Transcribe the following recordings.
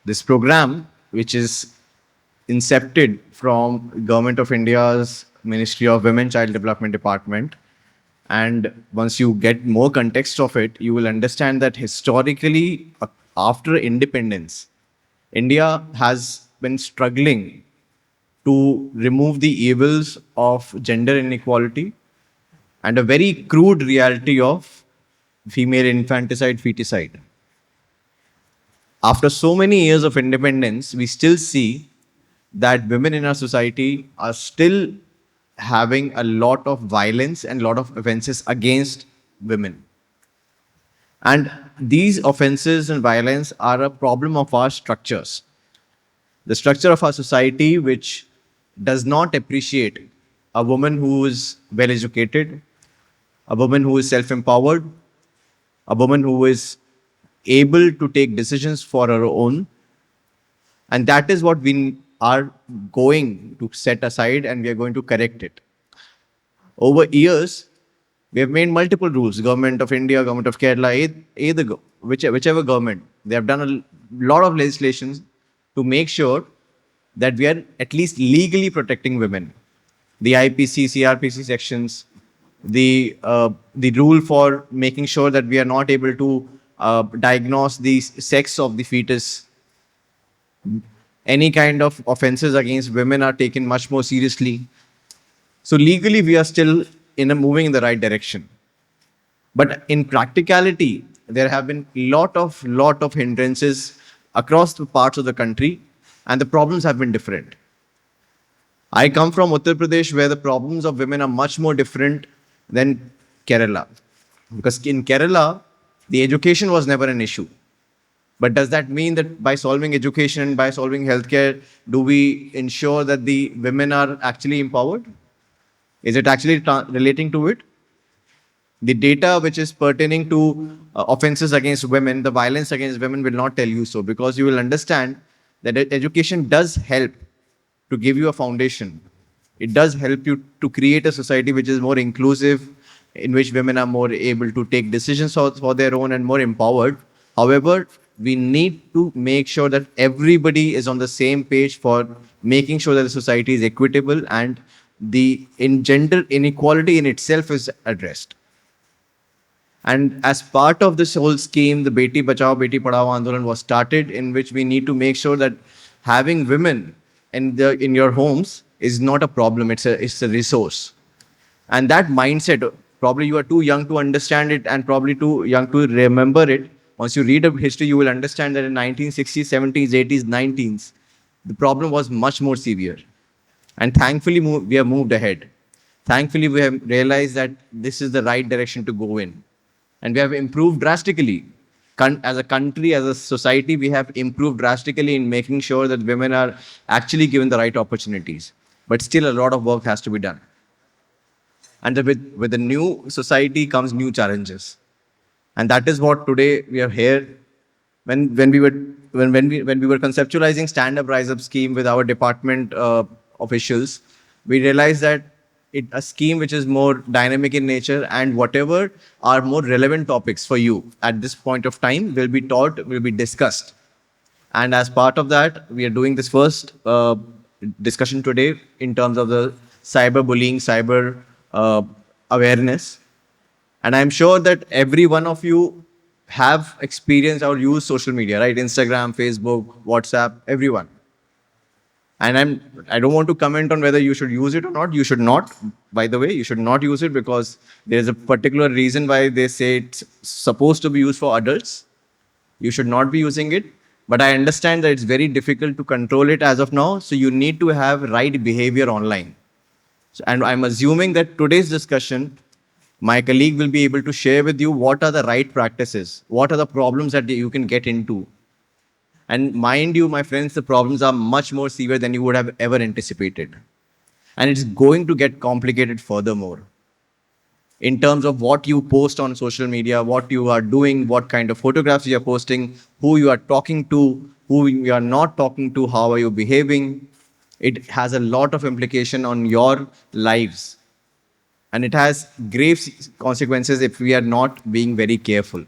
This program, which is incepted from Government of India's Ministry of Women Child Development Department. And once you get more context of it, you will understand that historically, after independence, India has been struggling to remove the evils of gender inequality and a very crude reality of female infanticide, feticide. After so many years of independence, we still see that women in our society are still having a lot of violence and a lot of offenses against women. And these offenses and violence are a problem of our structures. The structure of our society, which does not appreciate a woman who is well educated, a woman who is self empowered, a woman who is able to take decisions for her own. And that is what we are going to set aside and we are going to correct it. Over years, we have made multiple rules. Government of India, Government of Kerala, whichever government, they have done a lot of legislations to make sure that we are at least legally protecting women. The IPC, CRPC sections, the rule for making sure that we are not able to diagnose the sex of the fetus. Any kind of offenses against women are taken much more seriously. So legally, we are still moving in the right direction. But in practicality, there have been lot of hindrances across the parts of the country, and the problems have been different. I come from Uttar Pradesh, where the problems of women are much more different than Kerala. Because in Kerala, the education was never an issue. But does that mean that by solving education, by solving healthcare, do we ensure that the women are actually empowered? Is it actually relating to it? The data which is pertaining to offenses against women, the violence against women will not tell you so, because you will understand that education does help to give you a foundation. It does help you to create a society which is more inclusive, in which women are more able to take decisions for their own and more empowered. However, we need to make sure that everybody is on the same page for making sure that the society is equitable and the gender inequality in itself is addressed. And as part of this whole scheme, the Beti Bachao, Beti Padhao Andolan was started, in which we need to make sure that having women in your homes is not a problem, it's a resource. And that mindset, probably you are too young to understand it and probably too young to remember it. Once you read of history, you will understand that in 1960s, 70s, 80s, 90s, the problem was much more severe. And thankfully, we have moved ahead. Thankfully, we have realized that this is the right direction to go in. And we have improved drastically. As a country, as a society, we have improved drastically in making sure that women are actually given the right opportunities. But still, a lot of work has to be done. And with the new society comes new challenges. And that is what today we are here. When we were conceptualizing Stand Up Rise Up scheme with our department officials, we realized that a scheme which is more dynamic in nature, and whatever are more relevant topics for you at this point of time will be taught, will be discussed. And as part of that, we are doing this first discussion today in terms of the cyber bullying, cyber awareness. And I'm sure that every one of you have experienced or used social media, right? Instagram, Facebook, WhatsApp, everyone. And I don't want to comment on whether you should use it or not. You should not. By the way, you should not use it, because there's a particular reason why they say it's supposed to be used for adults. You should not be using it. But I understand that it's very difficult to control it as of now. So you need to have right behavior online. And I'm assuming that today's discussion, my colleague will be able to share with you what are the right practices, what are the problems that you can get into. And mind you, my friends, the problems are much more severe than you would have ever anticipated. And it's going to get complicated furthermore. In terms of what you post on social media, what you are doing, what kind of photographs you are posting, who you are talking to, who you are not talking to, how are you behaving. It has a lot of implication on your lives. And it has grave consequences if we are not being very careful.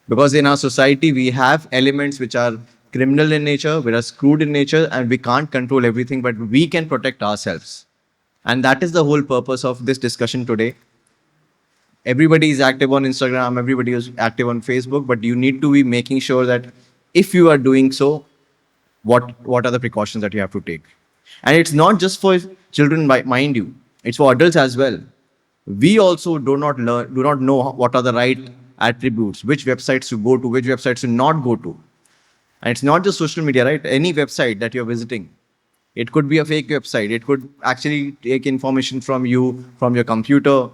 Because in our society, we have elements which are criminal in nature, we are screwed in nature, and we can't control everything, but we can protect ourselves. And that is the whole purpose of this discussion today. Everybody is active on Instagram, everybody is active on Facebook, but you need to be making sure that if you are doing so, what are the precautions that you have to take? And it's not just for children, mind you, it's for adults as well. We also do not know what are the right attributes, which websites to go to, which websites to not go to. And it's not just social media, right? Any website that you're visiting, it could be a fake website. It could actually take information from you, from your computer.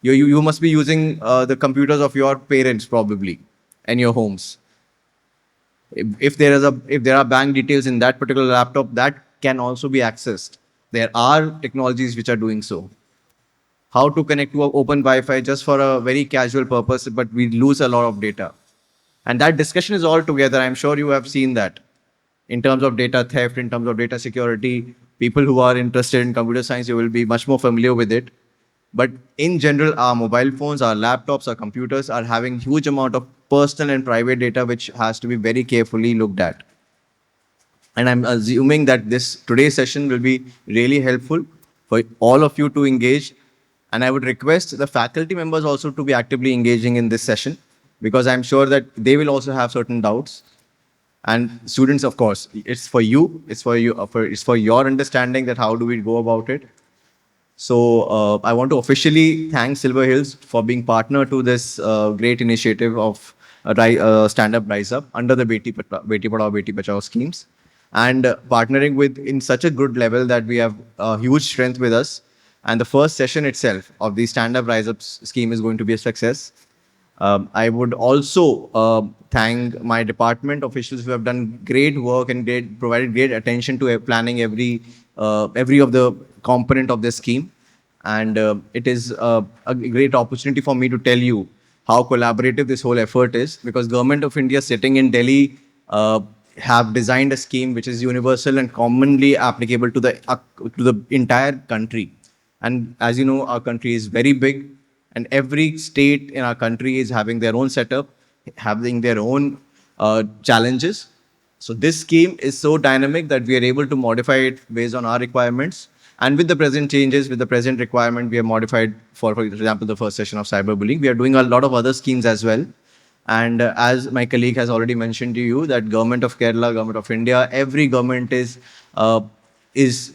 You must be using the computers of your parents probably and your homes. If there are bank details in that particular laptop, that can also be accessed. There are technologies which are doing so. How to connect to an open Wi-Fi just for a very casual purpose, but we lose a lot of data. And that discussion is all together. I'm sure you have seen that in terms of data theft, in terms of data security. People who are interested in computer science, you will be much more familiar with it. But in general, our mobile phones, our laptops, our computers are having huge amount of personal and private data, which has to be very carefully looked at. And I'm assuming that today's session will be really helpful for all of you to engage. And I would request the faculty members also to be actively engaging in this session, because I'm sure that they will also have certain doubts. And students, of course, it's for you, it's for your understanding that how do we go about it. So I want to officially thank Silver Hills for being partner to this great initiative of Stand Up, Rise Up under the Beti Padhao, Beti Bachao schemes, and partnering with in such a good level that we have huge strength with us. And the first session itself of the Stand Up, Rise Up scheme is going to be a success. I would also thank my department officials who have done great work and provided great attention to planning every of the component of this scheme. And it is a great opportunity for me to tell you how collaborative this whole effort is, because Government of India sitting in Delhi have designed a scheme which is universal and commonly applicable to the entire country. And as you know, our country is very big, and every state in our country is having their own setup, having their own challenges. So this scheme is so dynamic that we are able to modify it based on our requirements. And with the present changes, with the present requirement, we have modified, for example, the first session of cyberbullying. We are doing a lot of other schemes as well. And as my colleague has already mentioned to you, that Government of Kerala, Government of India, every government is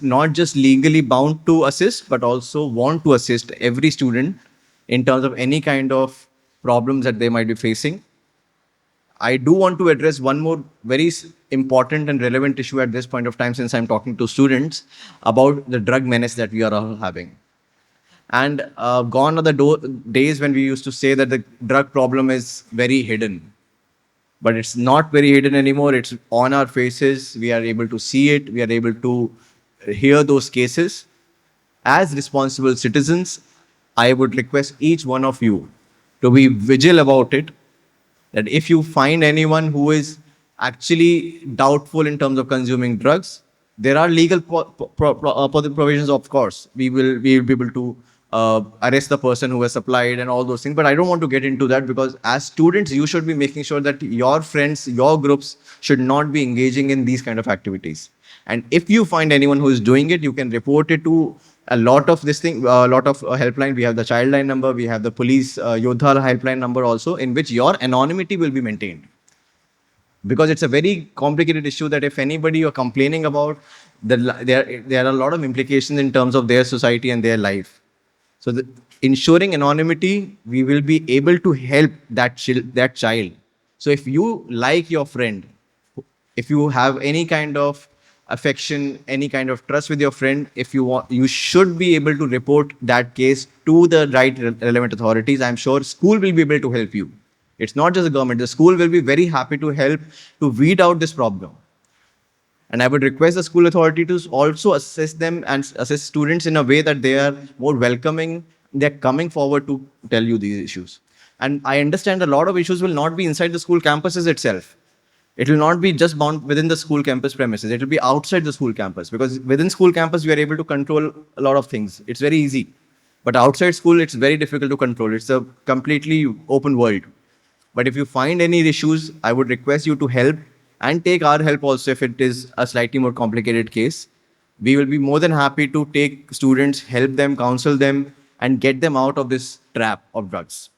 not just legally bound to assist, but also want to assist every student in terms of any kind of problems that they might be facing. I do want to address one more very important and relevant issue at this point of time, since I'm talking to students, about the drug menace that we are all having. And gone are the days when we used to say that the drug problem is very hidden. But it's not very hidden anymore. It's on our faces. We are able to see it. We are able to hear those cases. As responsible citizens, I would request each one of you to be vigilant about it, that if you find anyone who is actually doubtful in terms of consuming drugs, there are legal provisions, of course. We will be able to arrest the person who has supplied and all those things. But I don't want to get into that, because as students, you should be making sure that your friends, your groups should not be engaging in these kind of activities. And if you find anyone who is doing it, you can report it to a lot of helpline. We have the childline number, we have the police Yodha helpline number also, in which your anonymity will be maintained. Because it's a very complicated issue that if anybody you're complaining about, there are a lot of implications in terms of their society and their life. So ensuring anonymity, we will be able to help that child. So if you like your friend, if you have any kind of affection, any kind of trust with your friend, if you want, you should be able to report that case to the right relevant authorities. I'm sure school will be able to help you. It's not just the government. The school will be very happy to help to weed out this problem. And I would request the school authority to also assess them and assess students in a way that they are more welcoming. They're coming forward to tell you these issues. And I understand a lot of issues will not be inside the school campuses itself. It will not be just bound within the school campus premises. It will be outside the school campus, because within school campus, we are able to control a lot of things. It's very easy. But outside school, it's very difficult to control. It's a completely open world. But if you find any issues, I would request you to help and take our help also if it is a slightly more complicated case. We will be more than happy to take students, help them, counsel them, and get them out of this trap of drugs.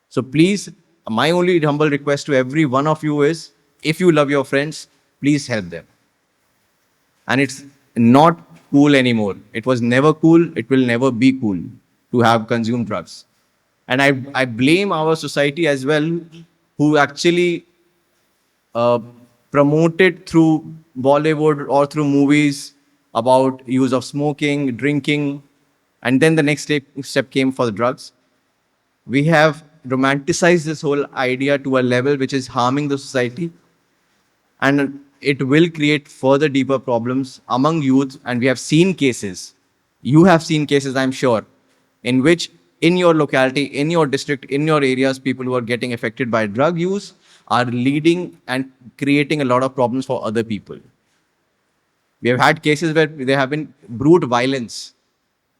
So please, my only humble request to every one of you is, if you love your friends, please help them. And it's not cool anymore. It was never cool. It will never be cool to have consumed drugs. And I blame our society as well, who actually uh, promoted through Bollywood or through movies about use of smoking, drinking, and then the next step came for the drugs. We have romanticized this whole idea to a level which is harming the society, and it will create further deeper problems among youth. And we have seen cases, you have seen cases, I'm sure, in which in your locality, in your district, in your areas, people who are getting affected by drug use are leading and creating a lot of problems for other people. We have had cases where there have been brute violence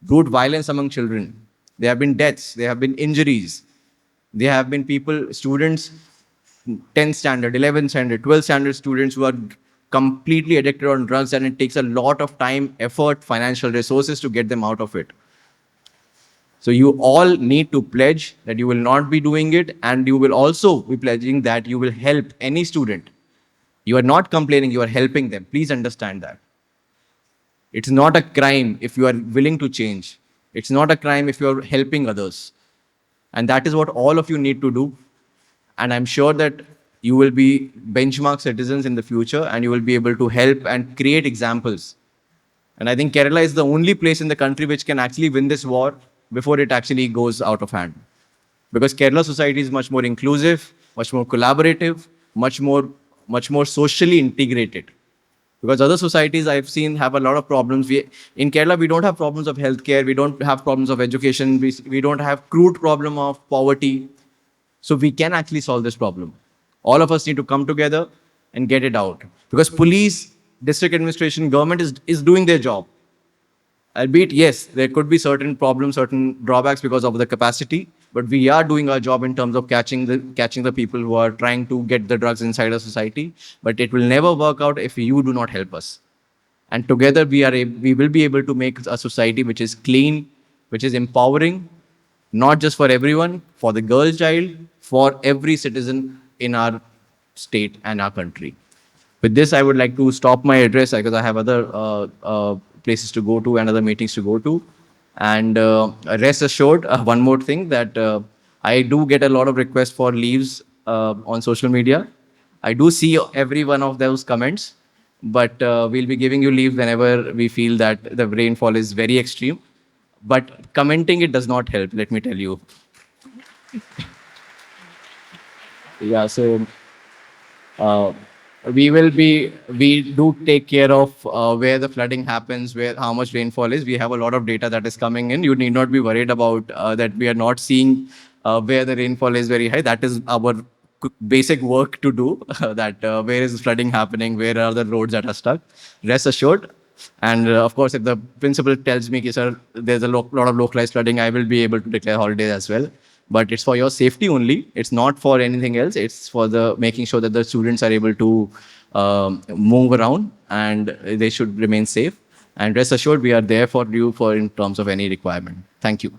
among children. There have been deaths, there have been injuries. There have been people, students, 10th standard, 11th standard, 12th standard students who are completely addicted on drugs, and it takes a lot of time, effort, financial resources to get them out of it. So you all need to pledge that you will not be doing it, and you will also be pledging that you will help any student. You are not complaining, you are helping them. Please understand that. It's not a crime if you are willing to change. It's not a crime if you are helping others. And that is what all of you need to do. And I'm sure that you will be benchmark citizens in the future, and you will be able to help and create examples. And I think Kerala is the only place in the country which can actually win this war before it actually goes out of hand. Because Kerala society is much more inclusive, much more collaborative, much more socially integrated. Because other societies I've seen have a lot of problems. In Kerala, we don't have problems of healthcare, we don't have problems of education, we don't have crude problem of poverty. So we can actually solve this problem. All of us need to come together and get it out. Because police, district administration, government is doing their job. Albeit, yes, there could be certain problems, certain drawbacks because of the capacity, but we are doing our job in terms of catching the people who are trying to get the drugs inside our society. But it will never work out if you do not help us. And together we will be able to make a society which is clean, which is empowering, not just for everyone, for the girl child, for every citizen in our state and our country. With this, I would like to stop my address because I have other places to go to and other meetings to go to. And rest assured, one more thing, that I do get a lot of requests for leaves on social media. I do see every one of those comments, but we'll be giving you leave whenever we feel that the rainfall is very extreme. But commenting it does not help, let me tell you. Yeah, so uh, we do take care of where the flooding happens, where how much rainfall is. We have a lot of data that is coming in. You need not be worried about that we are not seeing where the rainfall is very high. That is our basic work to do. That where is flooding happening, where are the roads that are stuck. Rest assured. And of course, if the principal tells me, sir, there's a lot of localized flooding, I will be able to declare holidays as well. But it's for your safety only. It's not for anything else. It's for the making sure that the students are able to move around and they should remain safe. And rest assured, we are there for you for in terms of any requirement. Thank you.